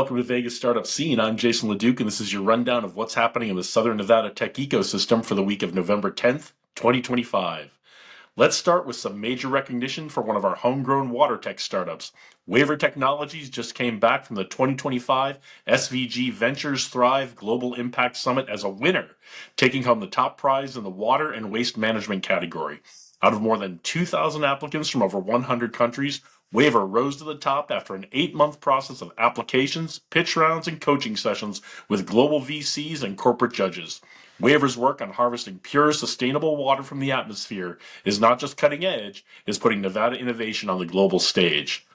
Welcome to Vegas Startup Scene. I'm Jason LeDuc, and this is your rundown of what's happening in the Southern Nevada tech ecosystem for the week of November 10th, 2025. Let's start with some major recognition for one of our homegrown water tech startups. WAVR Technologies just came back from the 2025 SVG Ventures Thrive Global Impact Summit as a winner, taking home the top prize in the water and waste management category. Out of more than 2,000 applicants from over 100 countries, WAVR rose to the top after an 8-month process of applications, pitch rounds, and coaching sessions with global VCs and corporate judges. WAVR's work on harvesting pure, sustainable water from the atmosphere is not just cutting edge, it is putting Nevada innovation on the global stage.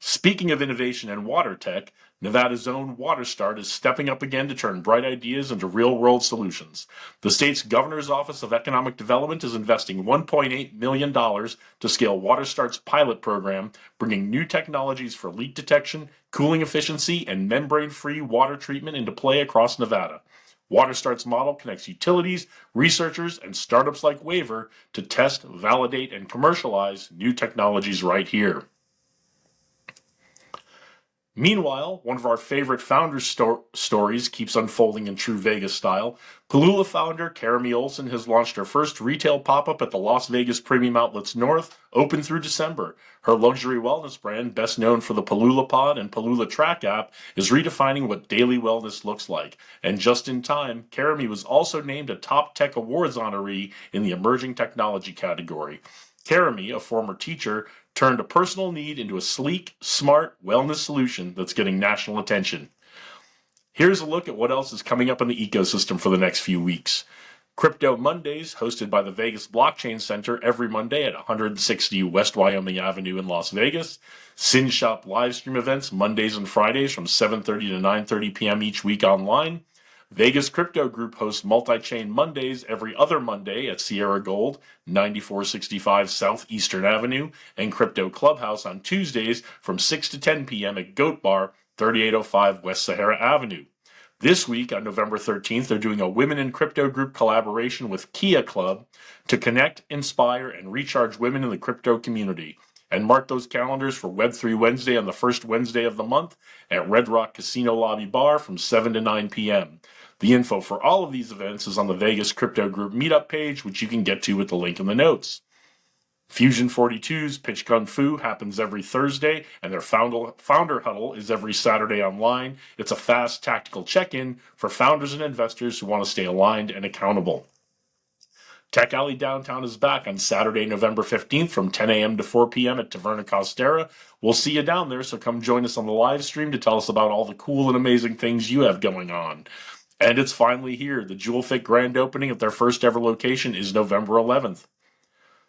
Speaking of innovation and water tech, Nevada's own WaterStart is stepping up again to turn bright ideas into real-world solutions. The state's Governor's Office of Economic Development is investing $1.8 million to scale WaterStart's pilot program, bringing new technologies for leak detection, cooling efficiency, and membrane-free water treatment into play across Nevada. WaterStart's model connects utilities, researchers, and startups like WAVR to test, validate, and commercialize new technologies right here. Meanwhile, one of our favorite founder stories keeps unfolding in true Vegas style. Paloola founder Karami Olson has launched her first retail pop-up at the Las Vegas Premium Outlets North, open through December. Her luxury wellness brand, best known for the Paloola Pod and Paloola Track app, is redefining what daily wellness looks like. And just in time, Karami was also named a Top Tech Awards honoree in the Emerging Technology category. Karami, a former teacher, turned a personal need into a sleek, smart wellness solution that's getting national attention. Here's a look at what else is coming up in the ecosystem for the next few weeks. Crypto Mondays, hosted by the Vegas Blockchain Center every Monday at 160 West Wyoming Avenue in Las Vegas. SynShop livestream events Mondays and Fridays from 7:30 to 9:30 p.m. each week online. Vegas Crypto Group hosts Multi-Chain Mondays every other Monday at Sierra Gold, 9465 Southeastern Avenue, and Crypto Clubhouse on Tuesdays from 6 to 10 p.m. at Goat Bar, 3805 West Sahara Avenue. This week, on November 13th, they're doing a Women in Crypto Group collaboration with Kia Club to connect, inspire, and recharge women in the crypto community. And mark those calendars for Web3 Wednesday on the first Wednesday of the month at Red Rock Casino Lobby Bar from 7 to 9 p.m. The info for all of these events is on the Vegas Crypto Group meetup page, which you can get to with the link in the notes. Fusion 42's Pitch Kung Fu happens every Thursday, and their founder huddle is every Saturday online. It's a fast, tactical check-in for founders and investors who want to stay aligned and accountable. Tech Alley Downtown is back on Saturday, November 15th from 10 a.m. to 4 p.m. at Taverna Costera. We'll see you down there, so come join us on the live stream to tell us about all the cool and amazing things you have going on. And it's finally here. The Jewel Fit grand opening at their first ever location is November 11th.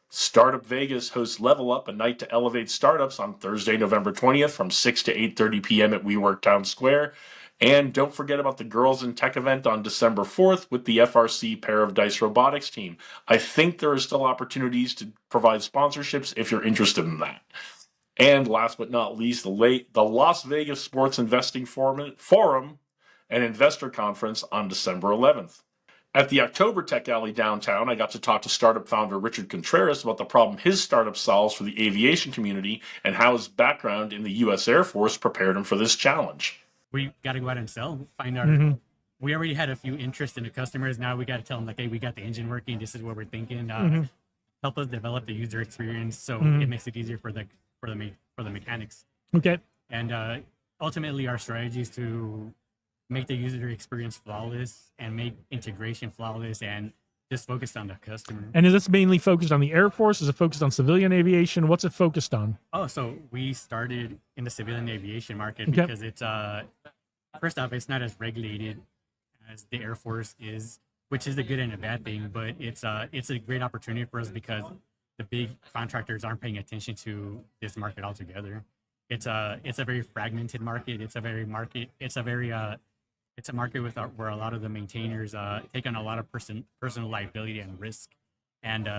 Startup Vegas hosts Level Up, a night to elevate startups, on Thursday, November 20th from 6 to 8:30 p.m. at WeWork Town Square. And don't forget about the Girls in Tech event on December 4th with the FRC Pair of Dice Robotics team. I think there are still opportunities to provide sponsorships if you're interested in that. And last but not least, the Las Vegas Sports Investing Forum and Investor Conference on December 11th. At the October Tech Alley downtown, I got to talk to startup founder Richard Contreras about the problem his startup solves for the aviation community and how his background in the U.S. Air Force prepared him for this challenge. We got to go out and sell, find our... We already had a few interest in the customers. Now we got to tell them, like, hey, we got the engine working. This is what we're thinking. Help us develop the user experience so it makes it easier for the mechanics. Okay. And ultimately, our strategy is to make the user experience flawless and make integration flawless and just focused on the customer. And is this mainly focused on the Air Force? Is it focused on civilian aviation? What's it focused on? Oh, so we started in the civilian aviation market because it's, first off, it's not as regulated as the Air Force is, which is a good and a bad thing, but it's a great opportunity for us because the big contractors aren't paying attention to this market altogether. It's a very fragmented market. It's a market where a lot of the maintainers take on a lot of personal liability and risk. And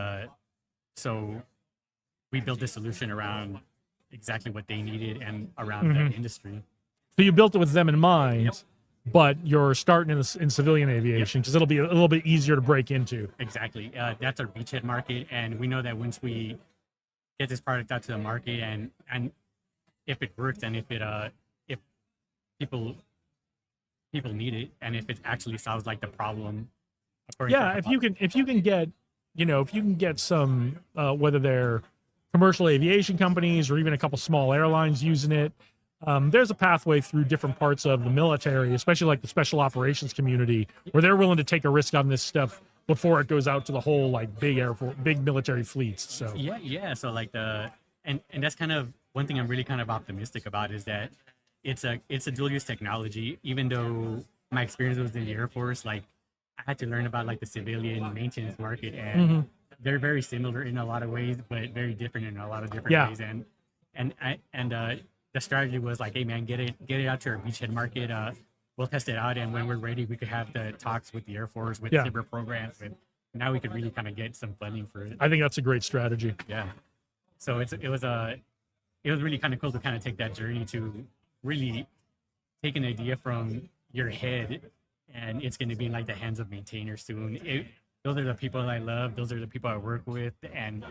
so we built this solution around exactly what they needed and around the industry. So you built it with them in mind, but you're starting in civilian aviation because it'll be a little bit easier to break into. Exactly. That's our beachhead market. And we know that once we get this product out to the market and if it works and if people need it, and if it actually solves like the problem. Yeah, if you can get, if you can get some, whether they're commercial aviation companies or even a couple small airlines using it, there's a pathway through different parts of the military, especially like the special operations community, where they're willing to take a risk on this stuff before it goes out to the whole like big military fleets. So yeah. So like and that's kind of one thing I'm really kind of optimistic about, is that it's a dual use technology. Even though my experience was in the Air Force, like I had to learn about like the civilian maintenance market, and they're very similar in a lot of ways, but very different in a lot of different ways. And the strategy was like, hey man, get it out to our beachhead market. We'll test it out, and when we're ready, we could have the talks with the Air Force, with cyber programs, and now we could really kind of get some funding for it. I think that's a great strategy. Yeah. So it was really kind of cool to kind of take that journey to really take an idea from your head, and it's going to be in like the hands of maintainers soon. Those are the people I love. Those are the people I work with, and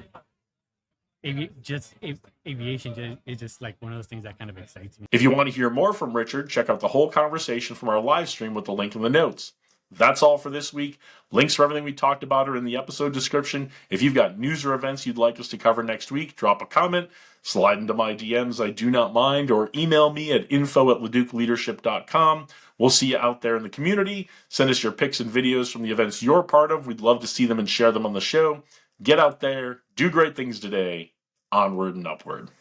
aviation is just like one of those things that kind of excites me. If you want to hear more from Richard, check out the whole conversation from our live stream with the link in the notes. That's all for this week. Links for everything we talked about are in the episode description. If you've got news or events you'd like us to cover next week, drop a comment, slide into my DMs, I do not mind, or email me at info@leducleadership.com. We'll see you out there in the community. Send us your pics and videos from the events you're part of. We'd love to see them and share them on the show. Get out there, do great things today. Onward and upward.